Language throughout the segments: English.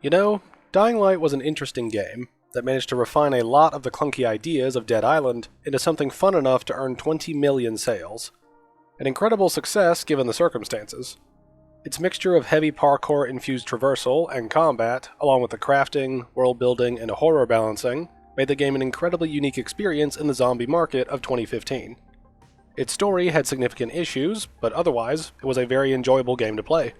You know, Dying Light was an interesting game that managed to refine a lot of the clunky ideas of Dead Island into something fun enough to earn 20 million sales. An incredible success given the circumstances. Its mixture of heavy parkour-infused traversal and combat, along with the crafting, world building, and horror balancing, made the game an incredibly unique experience in the zombie market of 2015. Its story had significant issues, but otherwise, it was a very enjoyable game to play.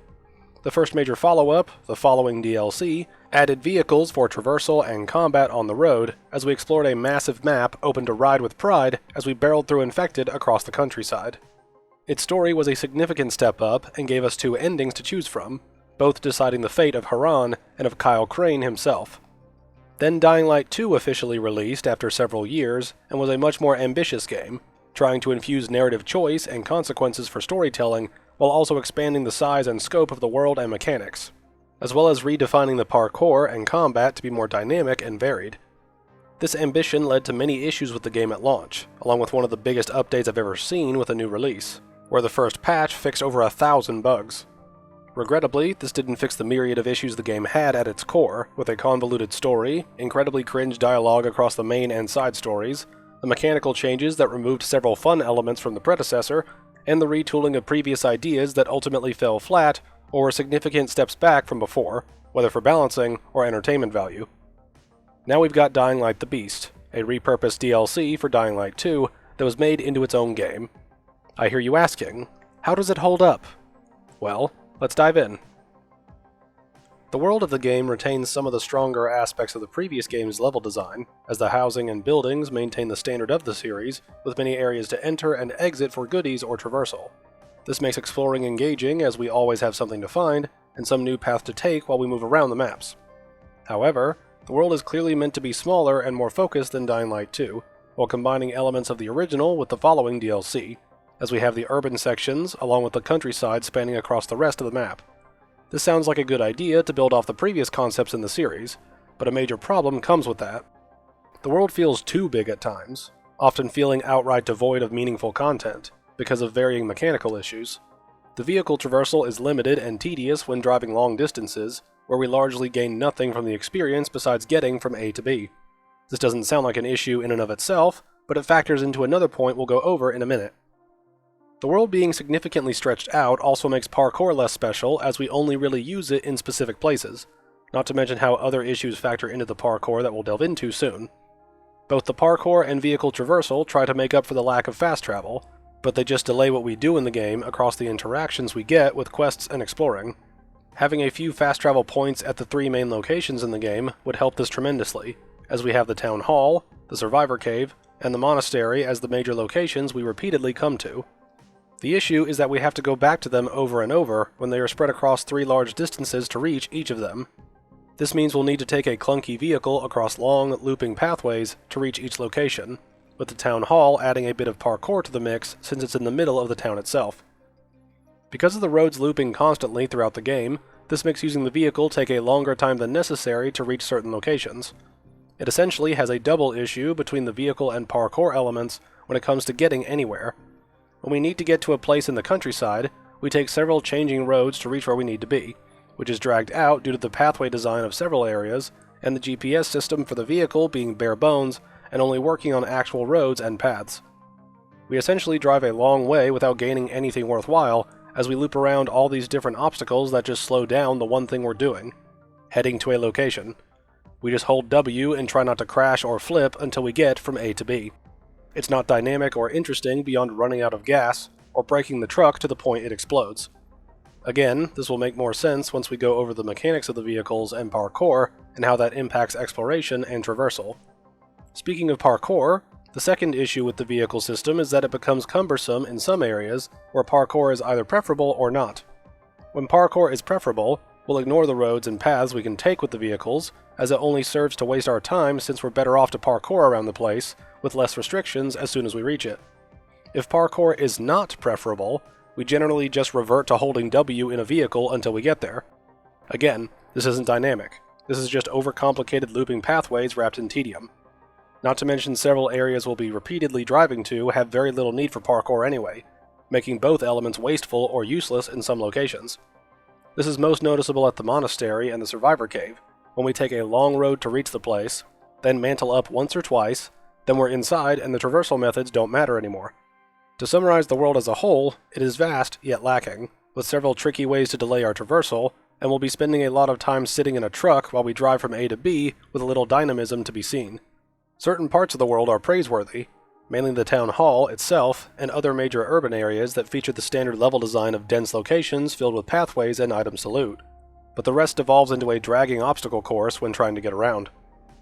The first major follow-up, the following DLC, added vehicles for traversal and combat on the road, as we explored a massive map open to ride with pride as we barreled through infected across the countryside. Its story was a significant step up and gave us two endings to choose from, both deciding the fate of Haran and of Kyle Crane himself. Then Dying Light 2 officially released after several years and was a much more ambitious game, trying to infuse narrative choice and consequences for storytelling while also expanding the size and scope of the world and mechanics, as well as redefining the parkour and combat to be more dynamic and varied. This ambition led to many issues with the game at launch, along with one of the biggest updates I've ever seen with a new release, where the first patch fixed over 1,000 bugs. Regrettably, this didn't fix the myriad of issues the game had at its core, with a convoluted story, incredibly cringe dialogue across the main and side stories, the mechanical changes that removed several fun elements from the predecessor, and the retooling of previous ideas that ultimately fell flat or were significant steps back from before, whether for balancing or entertainment value. Now we've got Dying Light the Beast, a repurposed DLC for Dying Light 2 that was made into its own game. I hear you asking, how does it hold up? Well, let's dive in. The world of the game retains some of the stronger aspects of the previous game's level design, as the housing and buildings maintain the standard of the series, with many areas to enter and exit for goodies or traversal. This makes exploring engaging, as we always have something to find, and some new path to take while we move around the maps. However, the world is clearly meant to be smaller and more focused than Dying Light 2, while combining elements of the original with the following DLC, as we have the urban sections along with the countryside spanning across the rest of the map. This sounds like a good idea to build off the previous concepts in the series, but a major problem comes with that. The world feels too big at times, often feeling outright devoid of meaningful content, because of varying mechanical issues. The vehicle traversal is limited and tedious when driving long distances, where we largely gain nothing from the experience besides getting from A to B. This doesn't sound like an issue in and of itself, but it factors into another point we'll go over in a minute. The world being significantly stretched out also makes parkour less special, as we only really use it in specific places, not to mention how other issues factor into the parkour that we'll delve into soon. Both the parkour and vehicle traversal try to make up for the lack of fast travel, but they just delay what we do in the game across the interactions we get with quests and exploring. Having a few fast travel points at the three main locations in the game would help this tremendously, as we have the town hall, the survivor cave, and the monastery as the major locations we repeatedly come to. The issue is that we have to go back to them over and over when they are spread across three large distances to reach each of them. This means we'll need to take a clunky vehicle across long, looping pathways to reach each location, with the town hall adding a bit of parkour to the mix since it's in the middle of the town itself. Because of the roads looping constantly throughout the game, this makes using the vehicle take a longer time than necessary to reach certain locations. It essentially has a double issue between the vehicle and parkour elements when it comes to getting anywhere. When we need to get to a place in the countryside, we take several changing roads to reach where we need to be, which is dragged out due to the pathway design of several areas, and the GPS system for the vehicle being bare bones and only working on actual roads and paths. We essentially drive a long way without gaining anything worthwhile, as we loop around all these different obstacles that just slow down the one thing we're doing, heading to a location. We just hold W and try not to crash or flip until we get from A to B. It's not dynamic or interesting beyond running out of gas, or breaking the truck to the point it explodes. Again, this will make more sense once we go over the mechanics of the vehicles and parkour, and how that impacts exploration and traversal. Speaking of parkour, the second issue with the vehicle system is that it becomes cumbersome in some areas, where parkour is either preferable or not. When parkour is preferable, we'll ignore the roads and paths we can take with the vehicles, as it only serves to waste our time since we're better off to parkour around the place, with less restrictions as soon as we reach it. If parkour is not preferable, we generally just revert to holding W in a vehicle until we get there. Again, this isn't dynamic. This is just overcomplicated looping pathways wrapped in tedium. Not to mention several areas we'll be repeatedly driving to have very little need for parkour anyway, making both elements wasteful or useless in some locations. This is most noticeable at the monastery and the survivor cave, when we take a long road to reach the place, then mantle up once or twice, then we're inside and the traversal methods don't matter anymore. To summarize the world as a whole, it is vast yet lacking, with several tricky ways to delay our traversal, and we'll be spending a lot of time sitting in a truck while we drive from A to B with a little dynamism to be seen. Certain parts of the world are praiseworthy, mainly the town hall itself and other major urban areas that feature the standard level design of dense locations filled with pathways and items to loot. But the rest devolves into a dragging obstacle course when trying to get around.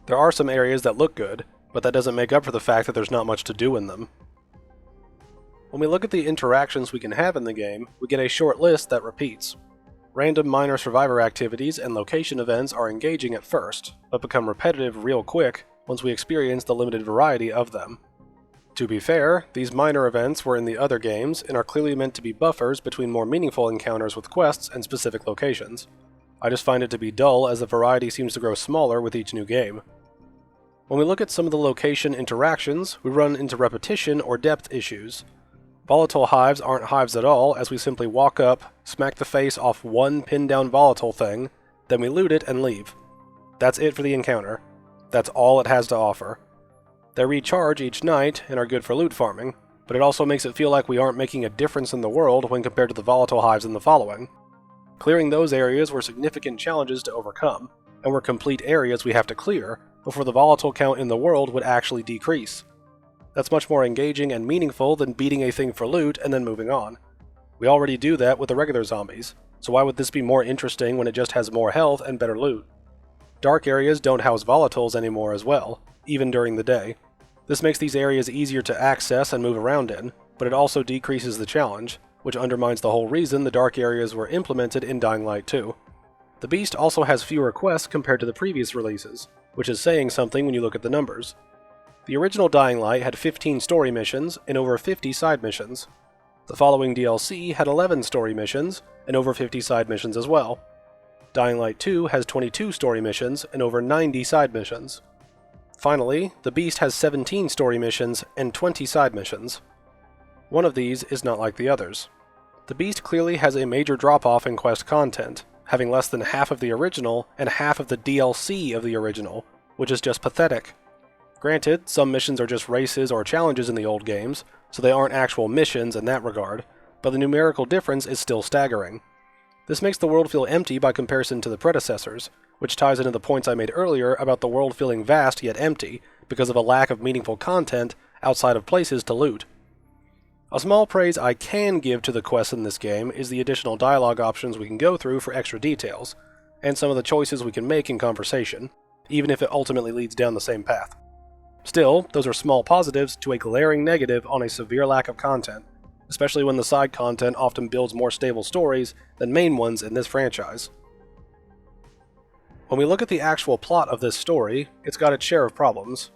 There are some areas that look good, but that doesn't make up for the fact that there's not much to do in them. When we look at the interactions we can have in the game, we get a short list that repeats. Random minor survivor activities and location events are engaging at first, but become repetitive real quick once we experience the limited variety of them. To be fair, these minor events were in the other games and are clearly meant to be buffers between more meaningful encounters with quests and specific locations. I just find it to be dull as the variety seems to grow smaller with each new game. When we look at some of the location interactions, we run into repetition or depth issues. Volatile hives aren't hives at all, as we simply walk up, smack the face off one pinned down volatile thing, then we loot it and leave. That's it for the encounter. That's all it has to offer. They recharge each night and are good for loot farming, but it also makes it feel like we aren't making a difference in the world when compared to the volatile hives in the following. Clearing those areas were significant challenges to overcome, and were complete areas we have to clear before the volatile count in the world would actually decrease. That's much more engaging and meaningful than beating a thing for loot and then moving on. We already do that with the regular zombies, so why would this be more interesting when it just has more health and better loot? Dark areas don't house volatiles anymore as well, even during the day. This makes these areas easier to access and move around in, but it also decreases the challenge, which undermines the whole reason the dark areas were implemented in Dying Light 2. The Beast also has fewer quests compared to the previous releases, which is saying something when you look at the numbers. The original Dying Light had 15 story missions and over 50 side missions. The following DLC had 11 story missions and over 50 side missions as well. Dying Light 2 has 22 story missions and over 90 side missions. Finally, the Beast has 17 story missions and 20 side missions. One of these is not like the others. The Beast clearly has a major drop-off in quest content, having less than half of the original and half of the DLC of the original, which is just pathetic. Granted, some missions are just races or challenges in the old games, so they aren't actual missions in that regard, but the numerical difference is still staggering. This makes the world feel empty by comparison to the predecessors, which ties into the points I made earlier about the world feeling vast yet empty because of a lack of meaningful content outside of places to loot. A small praise I can give to the quests in this game is the additional dialogue options we can go through for extra details, and some of the choices we can make in conversation, even if it ultimately leads down the same path. Still, those are small positives to a glaring negative on a severe lack of content, especially when the side content often builds more stable stories than main ones in this franchise. When we look at the actual plot of this story, it's got its share of problems.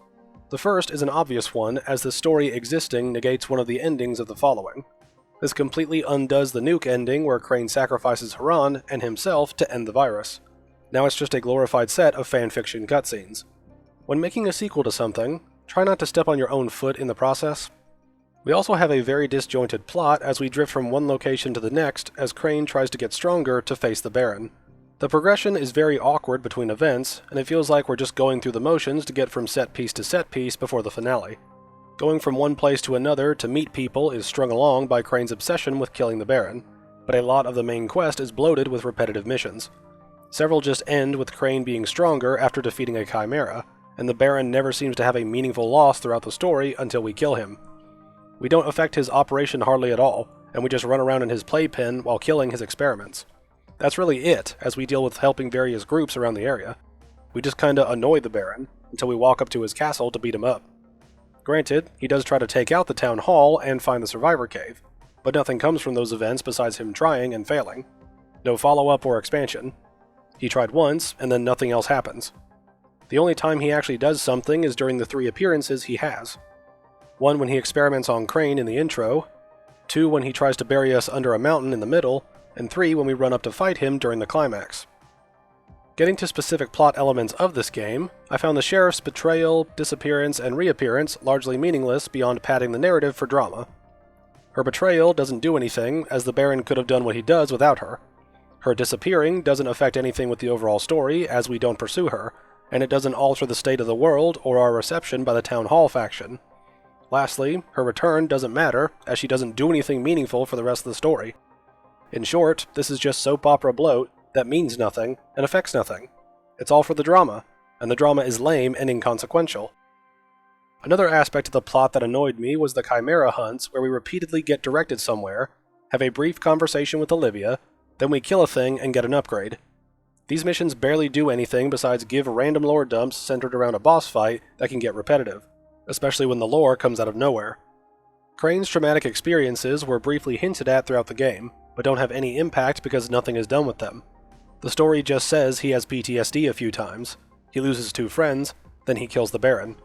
The first is an obvious one, as the story existing negates one of the endings of the following. This completely undoes the nuke ending where Crane sacrifices Haran and himself to end the virus. Now it's just a glorified set of fanfiction cutscenes. When making a sequel to something, try not to step on your own foot in the process. We also have a very disjointed plot as we drift from one location to the next as Crane tries to get stronger to face the Baron. The progression is very awkward between events, and it feels like we're just going through the motions to get from set piece to set piece before the finale. Going from one place to another to meet people is strung along by Crane's obsession with killing the Baron, but a lot of the main quest is bloated with repetitive missions. Several just end with Crane being stronger after defeating a Chimera, and the Baron never seems to have a meaningful loss throughout the story until we kill him. We don't affect his operation hardly at all, and we just run around in his playpen while killing his experiments. That's really it, as we deal with helping various groups around the area. We just kinda annoy the Baron, until we walk up to his castle to beat him up. Granted, he does try to take out the town hall and find the survivor cave, but nothing comes from those events besides him trying and failing. No follow-up or expansion. He tried once, and then nothing else happens. The only time he actually does something is during the 3 appearances he has. 1 when he experiments on Crane in the intro, 2 when he tries to bury us under a mountain in the middle, and 3 when we run up to fight him during the climax. Getting to specific plot elements of this game, I found the sheriff's betrayal, disappearance, and reappearance largely meaningless beyond padding the narrative for drama. Her betrayal doesn't do anything, as the Baron could have done what he does without her. Her disappearing doesn't affect anything with the overall story, as we don't pursue her, and it doesn't alter the state of the world or our reception by the Town Hall faction. Lastly, her return doesn't matter, as she doesn't do anything meaningful for the rest of the story. In short, this is just soap opera bloat that means nothing and affects nothing. It's all for the drama, and the drama is lame and inconsequential. Another aspect of the plot that annoyed me was the Chimera hunts, where we repeatedly get directed somewhere, have a brief conversation with Olivia, then we kill a thing and get an upgrade. These missions barely do anything besides give random lore dumps centered around a boss fight that can get repetitive, especially when the lore comes out of nowhere. Crane's traumatic experiences were briefly hinted at throughout the game, but don't have any impact because nothing is done with them. The story just says he has PTSD a few times, he loses 2 friends, then he kills the Baron.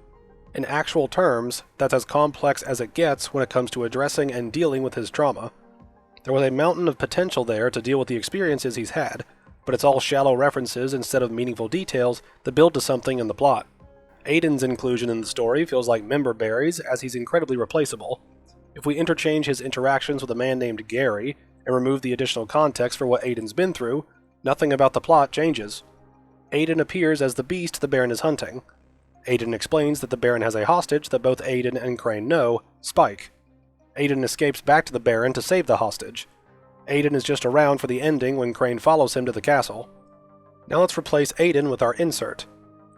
In actual terms, that's as complex as it gets when it comes to addressing and dealing with his trauma. There was a mountain of potential there to deal with the experiences he's had, but it's all shallow references instead of meaningful details that build to something in the plot. Aiden's inclusion in the story feels like member berries, as he's incredibly replaceable. If we interchange his interactions with a man named Gary, and remove the additional context for what Aiden's been through, nothing about the plot changes. Aiden appears as the beast the Baron is hunting. Aiden explains that the Baron has a hostage that both Aiden and Crane know, Spike. Aiden escapes back to the Baron to save the hostage. Aiden is just around for the ending when Crane follows him to the castle. Now let's replace Aiden with our insert.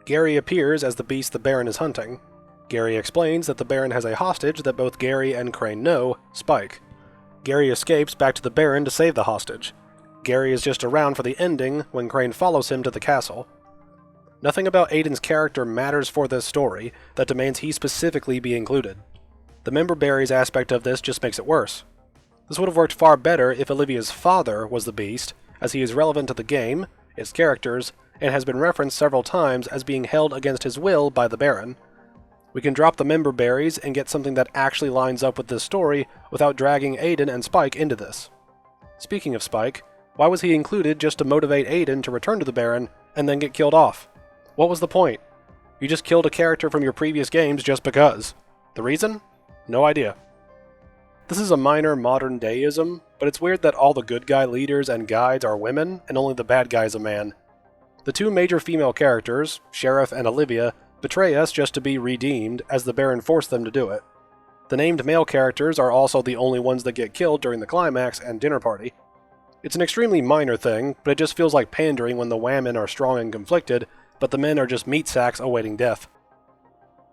Gary appears as the beast the Baron is hunting. Gary explains that the Baron has a hostage that both Gary and Crane know, Spike. Gary escapes back to the Baron to save the hostage. Gary is just around for the ending when Crane follows him to the castle. Nothing about Aiden's character matters for this story that demands he specifically be included. The member berries aspect of this just makes it worse. This would have worked far better if Olivia's father was the beast, as he is relevant to the game, its characters, and has been referenced several times as being held against his will by the Baron. We can drop the member berries and get something that actually lines up with this story without dragging Aiden and Spike into this. Speaking of Spike, why was he included just to motivate Aiden to return to the Baron and then get killed off? What was the point? You just killed a character from your previous games just because. The reason? No idea. This is a minor modern dayism, but it's weird that all the good guy leaders and guides are women and only the bad guy is a man. The 2 major female characters, Sheriff and Olivia, betray us just to be redeemed, as the Baron forced them to do it. The named male characters are also the only ones that get killed during the climax and dinner party. It's an extremely minor thing, but it just feels like pandering when the women are strong and conflicted, but the men are just meat sacks awaiting death.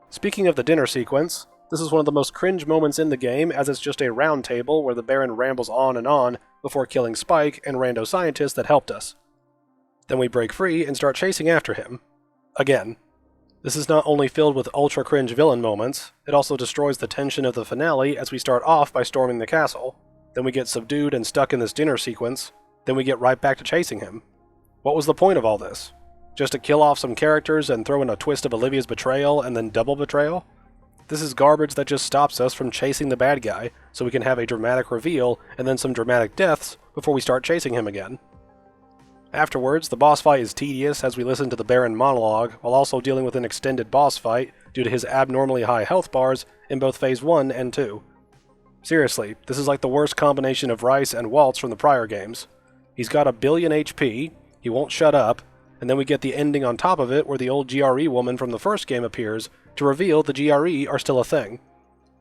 Speaking of the dinner sequence, this is one of the most cringe moments in the game, as it's just a round table where the Baron rambles on and on before killing Spike and rando scientists that helped us. Then we break free and start chasing after him. Again. This is not only filled with ultra cringe villain moments, it also destroys the tension of the finale as we start off by storming the castle, then we get subdued and stuck in this dinner sequence, then we get right back to chasing him. What was the point of all this? Just to kill off some characters and throw in a twist of Olivia's betrayal and then double betrayal? This is garbage that just stops us from chasing the bad guy, so we can have a dramatic reveal and then some dramatic deaths before we start chasing him again. Afterwards, the boss fight is tedious as we listen to the Baron monologue while also dealing with an extended boss fight due to his abnormally high health bars in both Phase 1 and 2. Seriously, this is like the worst combination of Rice and Waltz from the prior games. He's got 1 billion HP, he won't shut up, and then we get the ending on top of it where the old GRE woman from the first game appears to reveal the GRE are still a thing.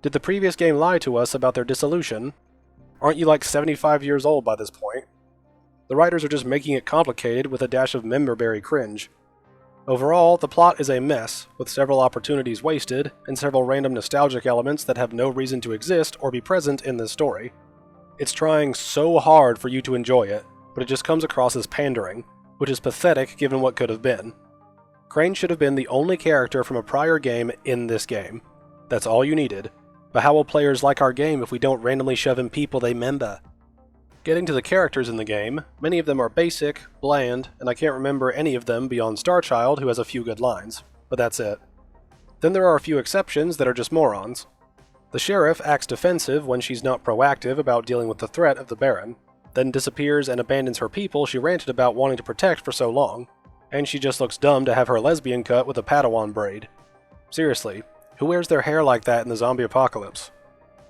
Did the previous game lie to us about their dissolution? Aren't you like 75 years old by this point? The writers are just making it complicated with a dash of memberberry cringe. Overall, the plot is a mess, with several opportunities wasted, and several random nostalgic elements that have no reason to exist or be present in this story. It's trying so hard for you to enjoy it, but it just comes across as pandering, which is pathetic given what could have been. Crane should have been the only character from a prior game in this game. That's all you needed. But how will players like our game if we don't randomly shove in people they member? Getting to the characters in the game, many of them are basic, bland, and I can't remember any of them beyond Starchild, who has a few good lines. But that's it. Then there are a few exceptions that are just morons. The Sheriff acts defensive when she's not proactive about dealing with the threat of the Baron, then disappears and abandons her people she ranted about wanting to protect for so long, and she just looks dumb to have her lesbian cut with a Padawan braid. Seriously, who wears their hair like that in the zombie apocalypse?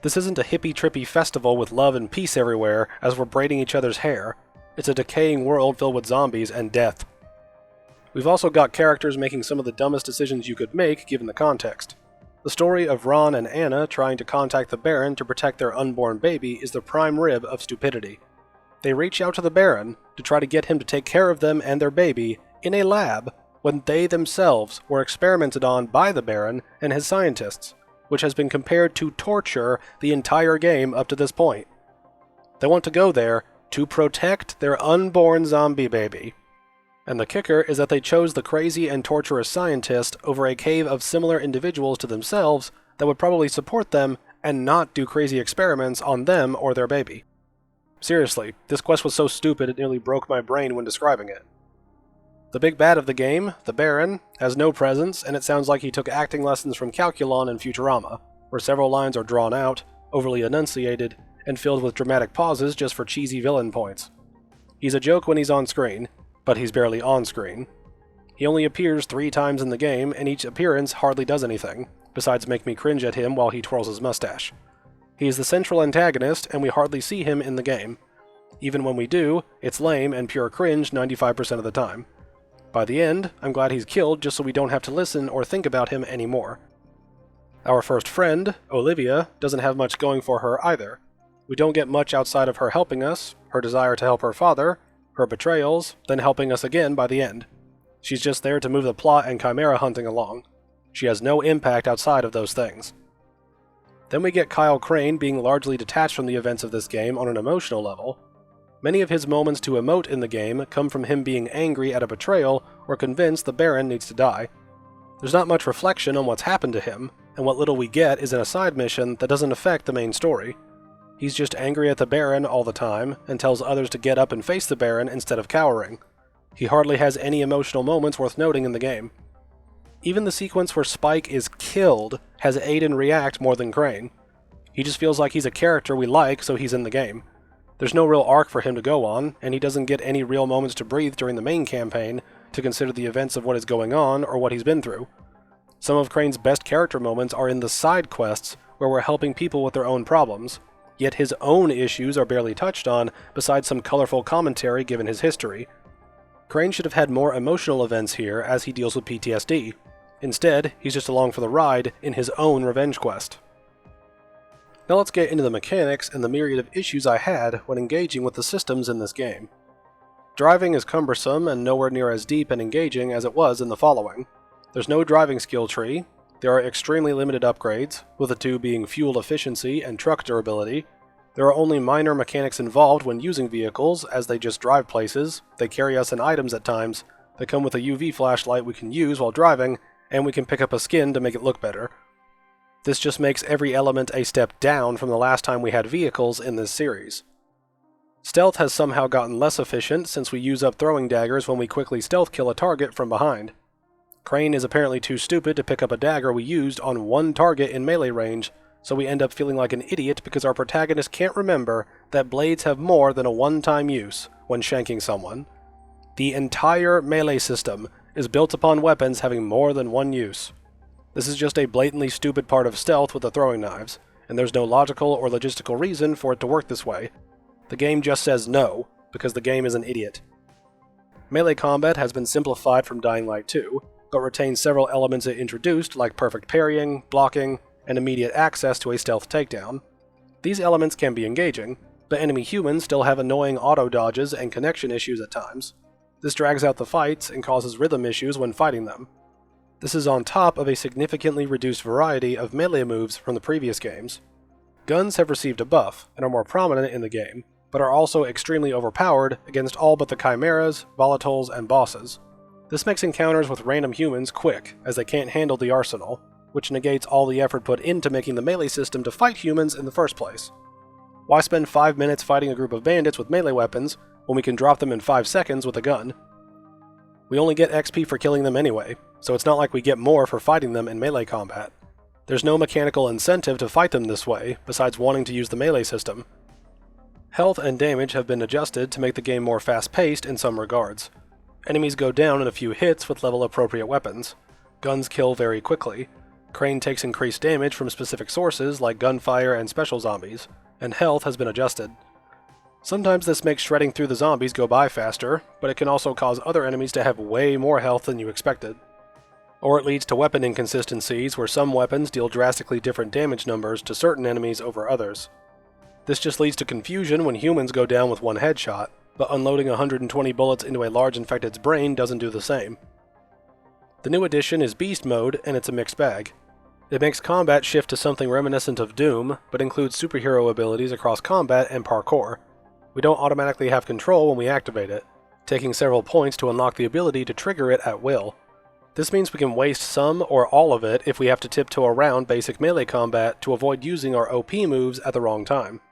This isn't a hippie-trippy festival with love and peace everywhere as we're braiding each other's hair. It's a decaying world filled with zombies and death. We've also got characters making some of the dumbest decisions you could make given the context. The story of Ron and Anna trying to contact the Baron to protect their unborn baby is the prime rib of stupidity. They reach out to the Baron to try to get him to take care of them and their baby in a lab when they themselves were experimented on by the Baron and his scientists, which has been compared to torture the entire game up to this point. They want to go there to protect their unborn zombie baby. And the kicker is that they chose the crazy and torturous scientist over a cave of similar individuals to themselves that would probably support them and not do crazy experiments on them or their baby. Seriously, this quest was so stupid it nearly broke my brain when describing it. The big bad of the game, the Baron, has no presence, and it sounds like he took acting lessons from Calculon and Futurama, where several lines are drawn out, overly enunciated, and filled with dramatic pauses just for cheesy villain points. He's a joke when he's on screen, but he's barely on screen. He only appears 3 times in the game, and each appearance hardly does anything, besides make me cringe at him while he twirls his mustache. He is the central antagonist, and we hardly see him in the game. Even when we do, it's lame and pure cringe 95% of the time. By the end, I'm glad he's killed just so we don't have to listen or think about him anymore. Our first friend, Olivia, doesn't have much going for her either. We don't get much outside of her helping us, her desire to help her father, her betrayals, then helping us again by the end. She's just there to move the plot and chimera hunting along. She has no impact outside of those things. Then we get Kyle Crane being largely detached from the events of this game on an emotional level. Many of his moments to emote in the game come from him being angry at a betrayal or convinced the Baron needs to die. There's not much reflection on what's happened to him, and what little we get is in a side mission that doesn't affect the main story. He's just angry at the Baron all the time, and tells others to get up and face the Baron instead of cowering. He hardly has any emotional moments worth noting in the game. Even the sequence where Spike is killed has Aiden react more than Crane. He just feels like he's a character we like, so he's in the game. There's no real arc for him to go on, and he doesn't get any real moments to breathe during the main campaign to consider the events of what is going on or what he's been through. Some of Crane's best character moments are in the side quests where we're helping people with their own problems, yet his own issues are barely touched on besides some colorful commentary given his history. Crane should have had more emotional events here as he deals with PTSD. Instead, he's just along for the ride in his own revenge quest. Now let's get into the mechanics and the myriad of issues I had when engaging with the systems in this game. Driving is cumbersome and nowhere near as deep and engaging as it was in the following. There's no driving skill tree, there are extremely limited upgrades, with the 2 being fuel efficiency and truck durability. There are only minor mechanics involved when using vehicles, as they just drive places, they carry us in items at times, they come with a UV flashlight we can use while driving, and we can pick up a skin to make it look better. This just makes every element a step down from the last time we had vehicles in this series. Stealth has somehow gotten less efficient since we use up throwing daggers when we quickly stealth kill a target from behind. Crane is apparently too stupid to pick up a dagger we used on one target in melee range, so we end up feeling like an idiot because our protagonist can't remember that blades have more than a one-time use when shanking someone. The entire melee system is built upon weapons having more than one use. This is just a blatantly stupid part of stealth with the throwing knives, and there's no logical or logistical reason for it to work this way. The game just says no, because the game is an idiot. Melee combat has been simplified from Dying Light 2, but retains several elements it introduced like perfect parrying, blocking, and immediate access to a stealth takedown. These elements can be engaging, but enemy humans still have annoying auto-dodges and connection issues at times. This drags out the fights and causes rhythm issues when fighting them. This is on top of a significantly reduced variety of melee moves from the previous games. Guns have received a buff and are more prominent in the game, but are also extremely overpowered against all but the chimeras, volatiles, and bosses. This makes encounters with random humans quick, as they can't handle the arsenal, which negates all the effort put into making the melee system to fight humans in the first place. Why spend 5 minutes fighting a group of bandits with melee weapons when we can drop them in 5 seconds with a gun? We only get XP for killing them anyway, so it's not like we get more for fighting them in melee combat. There's no mechanical incentive to fight them this way, besides wanting to use the melee system. Health and damage have been adjusted to make the game more fast-paced in some regards. Enemies go down in a few hits with level-appropriate weapons. Guns kill very quickly. Crane takes increased damage from specific sources like gunfire and special zombies, and health has been adjusted. Sometimes this makes shredding through the zombies go by faster, but it can also cause other enemies to have way more health than you expected. Or it leads to weapon inconsistencies where some weapons deal drastically different damage numbers to certain enemies over others. This just leads to confusion when humans go down with one headshot, but unloading 120 bullets into a large infected's brain doesn't do the same. The new addition is Beast Mode, and it's a mixed bag. It makes combat shift to something reminiscent of Doom, but includes superhero abilities across combat and parkour. We don't automatically have control when we activate it, taking several points to unlock the ability to trigger it at will. This means we can waste some or all of it if we have to tiptoe around basic melee combat to avoid using our OP moves at the wrong time.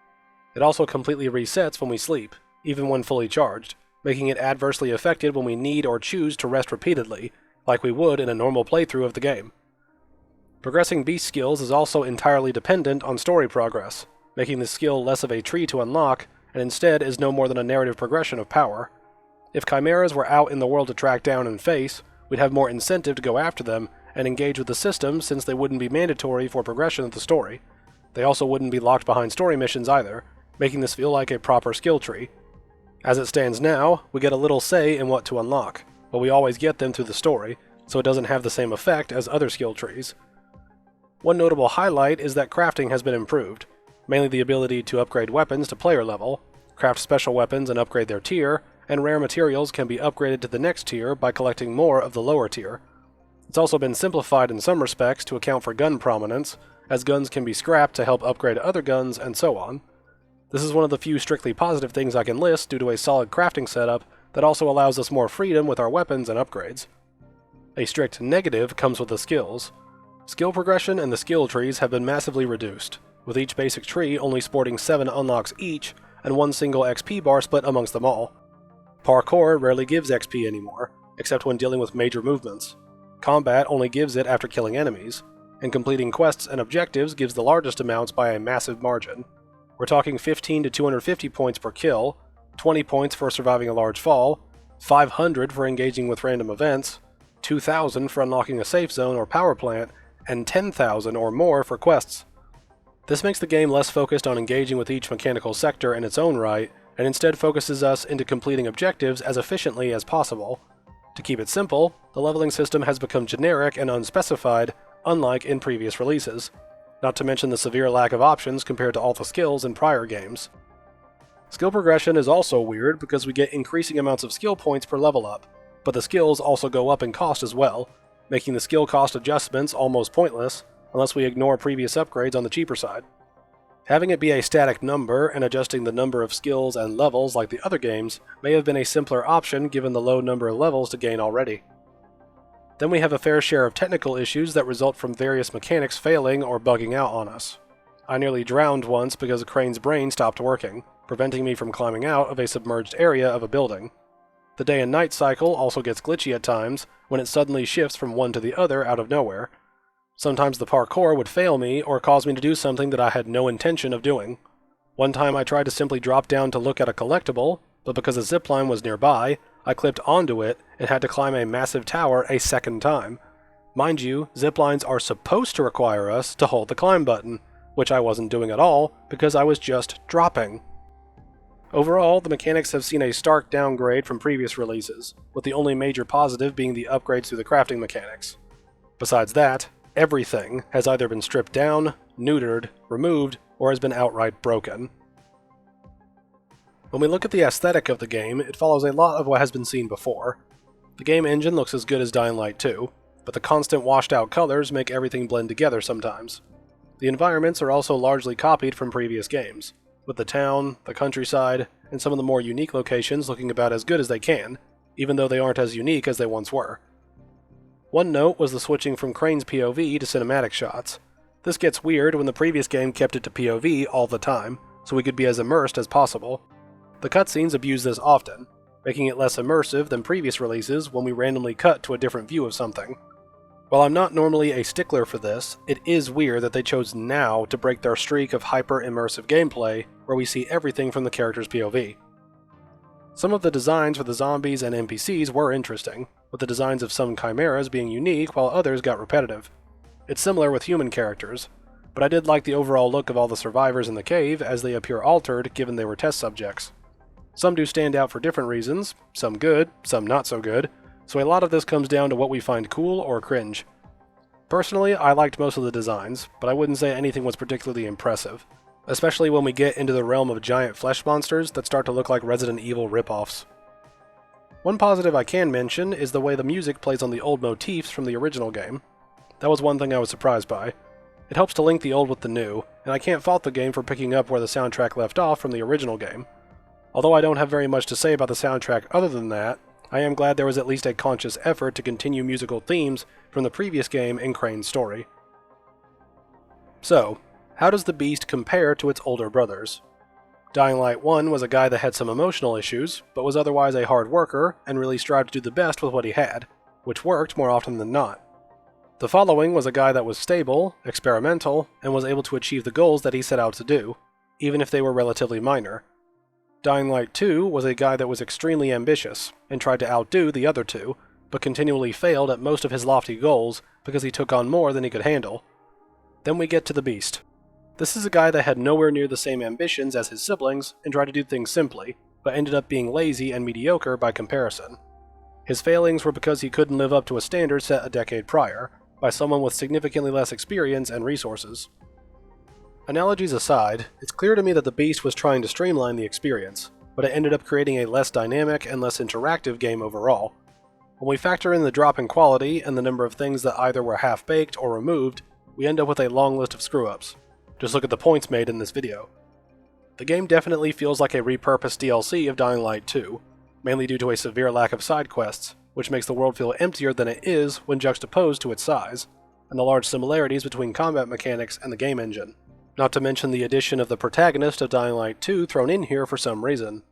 It also completely resets when we sleep, even when fully charged, making it adversely affected when we need or choose to rest repeatedly, like we would in a normal playthrough of the game. Progressing beast skills is also entirely dependent on story progress, making the skill less of a tree to unlock, and instead is no more than a narrative progression of power. If chimeras were out in the world to track down and face, we'd have more incentive to go after them and engage with the system since they wouldn't be mandatory for progression of the story. They also wouldn't be locked behind story missions either, making this feel like a proper skill tree. As it stands now, we get a little say in what to unlock, but we always get them through the story, so it doesn't have the same effect as other skill trees. One notable highlight is that crafting has been improved, mainly the ability to upgrade weapons to player level, craft special weapons and upgrade their tier, and rare materials can be upgraded to the next tier by collecting more of the lower tier. It's also been simplified in some respects to account for gun prominence, as guns can be scrapped to help upgrade other guns and so on. This is one of the few strictly positive things I can list due to a solid crafting setup that also allows us more freedom with our weapons and upgrades. A strict negative comes with the skills. Skill progression and the skill trees have been massively reduced, with each basic tree only sporting 7 unlocks each and one single XP bar split amongst them all. Parkour rarely gives XP anymore, except when dealing with major movements. Combat only gives it after killing enemies, and completing quests and objectives gives the largest amounts by a massive margin. We're talking 15 to 250 points per kill, 20 points for surviving a large fall, 500 for engaging with random events, 2,000 for unlocking a safe zone or power plant, and 10,000 or more for quests. This makes the game less focused on engaging with each mechanical sector in its own right, and instead focuses us into completing objectives as efficiently as possible. To keep it simple, the leveling system has become generic and unspecified, unlike in previous releases, not to mention the severe lack of options compared to all the skills in prior games. Skill progression is also weird because we get increasing amounts of skill points per level up, but the skills also go up in cost as well, making the skill cost adjustments almost pointless unless we ignore previous upgrades on the cheaper side. Having it be a static number and adjusting the number of skills and levels like the other games may have been a simpler option given the low number of levels to gain already. Then we have a fair share of technical issues that result from various mechanics failing or bugging out on us. I nearly drowned once because Crane's brain stopped working, preventing me from climbing out of a submerged area of a building. The day and night cycle also gets glitchy at times when it suddenly shifts from one to the other out of nowhere. Sometimes the parkour would fail me or cause me to do something that I had no intention of doing. One time I tried to simply drop down to look at a collectible, but because a zipline was nearby, I clipped onto it and had to climb a massive tower a second time. Mind you, ziplines are supposed to require us to hold the climb button, which I wasn't doing at all because I was just dropping. Overall, the mechanics have seen a stark downgrade from previous releases, with the only major positive being the upgrades to the crafting mechanics. Besides that, everything has either been stripped down, neutered, removed, or has been outright broken. When we look at the aesthetic of the game, it follows a lot of what has been seen before. The game engine looks as good as Dying Light 2, but the constant washed-out colors make everything blend together sometimes. The environments are also largely copied from previous games, with the town, the countryside, and some of the more unique locations looking about as good as they can, even though they aren't as unique as they once were. One note was the switching from Crane's POV to cinematic shots. This gets weird when the previous game kept it to POV all the time, so we could be as immersed as possible. The cutscenes abuse this often, making it less immersive than previous releases when we randomly cut to a different view of something. While I'm not normally a stickler for this, it is weird that they chose now to break their streak of hyper-immersive gameplay, where we see everything from the character's POV. Some of the designs for the zombies and NPCs were interesting, with the designs of some chimeras being unique while others got repetitive. It's similar with human characters, but I did like the overall look of all the survivors in the cave as they appear altered given they were test subjects. Some do stand out for different reasons, some good, some not so good, so a lot of this comes down to what we find cool or cringe. Personally, I liked most of the designs, but I wouldn't say anything was particularly impressive, especially when we get into the realm of giant flesh monsters that start to look like Resident Evil ripoffs. One positive I can mention is the way the music plays on the old motifs from the original game. That was one thing I was surprised by. It helps to link the old with the new, and I can't fault the game for picking up where the soundtrack left off from the original game. Although I don't have very much to say about the soundtrack other than that, I am glad there was at least a conscious effort to continue musical themes from the previous game in Crane's story. So, how does the Beast compare to its older brothers? Dying Light 1 was a guy that had some emotional issues, but was otherwise a hard worker and really strived to do the best with what he had, which worked more often than not. The following was a guy that was stable, experimental, and was able to achieve the goals that he set out to do, even if they were relatively minor. Dying Light 2 was a guy that was extremely ambitious, and tried to outdo the other two, but continually failed at most of his lofty goals because he took on more than he could handle. Then we get to the Beast. This is a guy that had nowhere near the same ambitions as his siblings and tried to do things simply, but ended up being lazy and mediocre by comparison. His failings were because he couldn't live up to a standard set a decade prior, by someone with significantly less experience and resources. Analogies aside, it's clear to me that the Beast was trying to streamline the experience, but it ended up creating a less dynamic and less interactive game overall. When we factor in the drop in quality and the number of things that either were half-baked or removed, we end up with a long list of screw-ups. Just look at the points made in this video. The game definitely feels like a repurposed DLC of Dying Light 2, mainly due to a severe lack of side quests, which makes the world feel emptier than it is when juxtaposed to its size, and the large similarities between combat mechanics and the game engine. Not to mention the addition of the protagonist of Dying Light 2 thrown in here for some reason.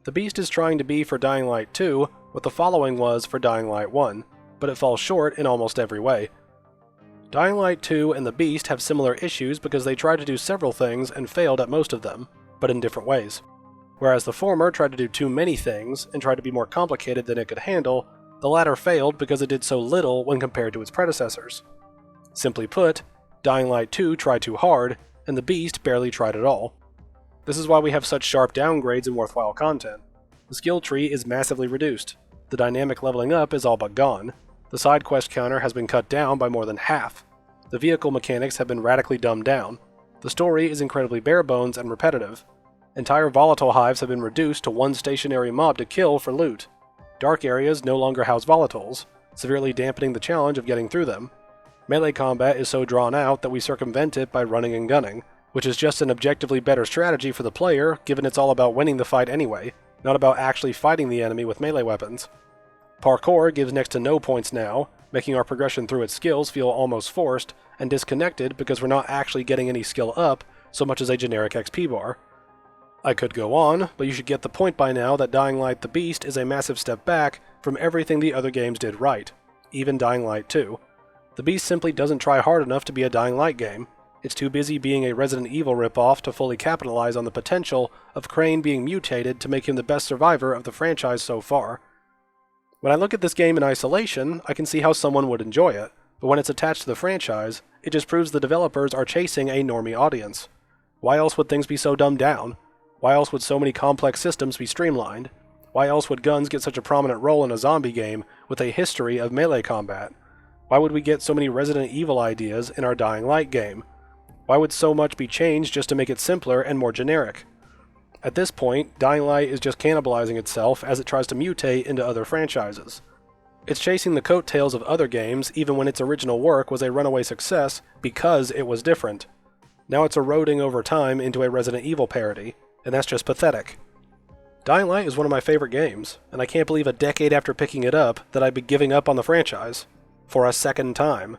The Beast is trying to be for Dying Light 2 what the following was for Dying Light 1, but it falls short in almost every way. Dying Light 2 and the Beast have similar issues because they tried to do several things and failed at most of them, but in different ways. Whereas the former tried to do too many things and tried to be more complicated than it could handle, the latter failed because it did so little when compared to its predecessors. Simply put, Dying Light 2 tried too hard, and the Beast barely tried at all. This is why we have such sharp downgrades in worthwhile content. The skill tree is massively reduced, the dynamic leveling up is all but gone, the side quest counter has been cut down by more than half, the vehicle mechanics have been radically dumbed down, the story is incredibly bare bones and repetitive, entire volatile hives have been reduced to one stationary mob to kill for loot, dark areas no longer house volatiles, severely dampening the challenge of getting through them. Melee combat is so drawn out that we circumvent it by running and gunning, which is just an objectively better strategy for the player given it's all about winning the fight anyway, not about actually fighting the enemy with melee weapons. Parkour gives next to no points now, making our progression through its skills feel almost forced and disconnected because we're not actually getting any skill up so much as a generic XP bar. I could go on, but you should get the point by now that Dying Light the Beast is a massive step back from everything the other games did right, even Dying Light 2. The Beast simply doesn't try hard enough to be a Dying Light game. It's too busy being a Resident Evil ripoff to fully capitalize on the potential of Crane being mutated to make him the best survivor of the franchise so far. When I look at this game in isolation, I can see how someone would enjoy it, but when it's attached to the franchise, it just proves the developers are chasing a normie audience. Why else would things be so dumbed down? Why else would so many complex systems be streamlined? Why else would guns get such a prominent role in a zombie game with a history of melee combat? Why would we get so many Resident Evil ideas in our Dying Light game? Why would so much be changed just to make it simpler and more generic? At this point, Dying Light is just cannibalizing itself as it tries to mutate into other franchises. It's chasing the coattails of other games even when its original work was a runaway success because it was different. Now it's eroding over time into a Resident Evil parody, and that's just pathetic. Dying Light is one of my favorite games, and I can't believe a decade after picking it up that I'd be giving up on the franchise. For a second time.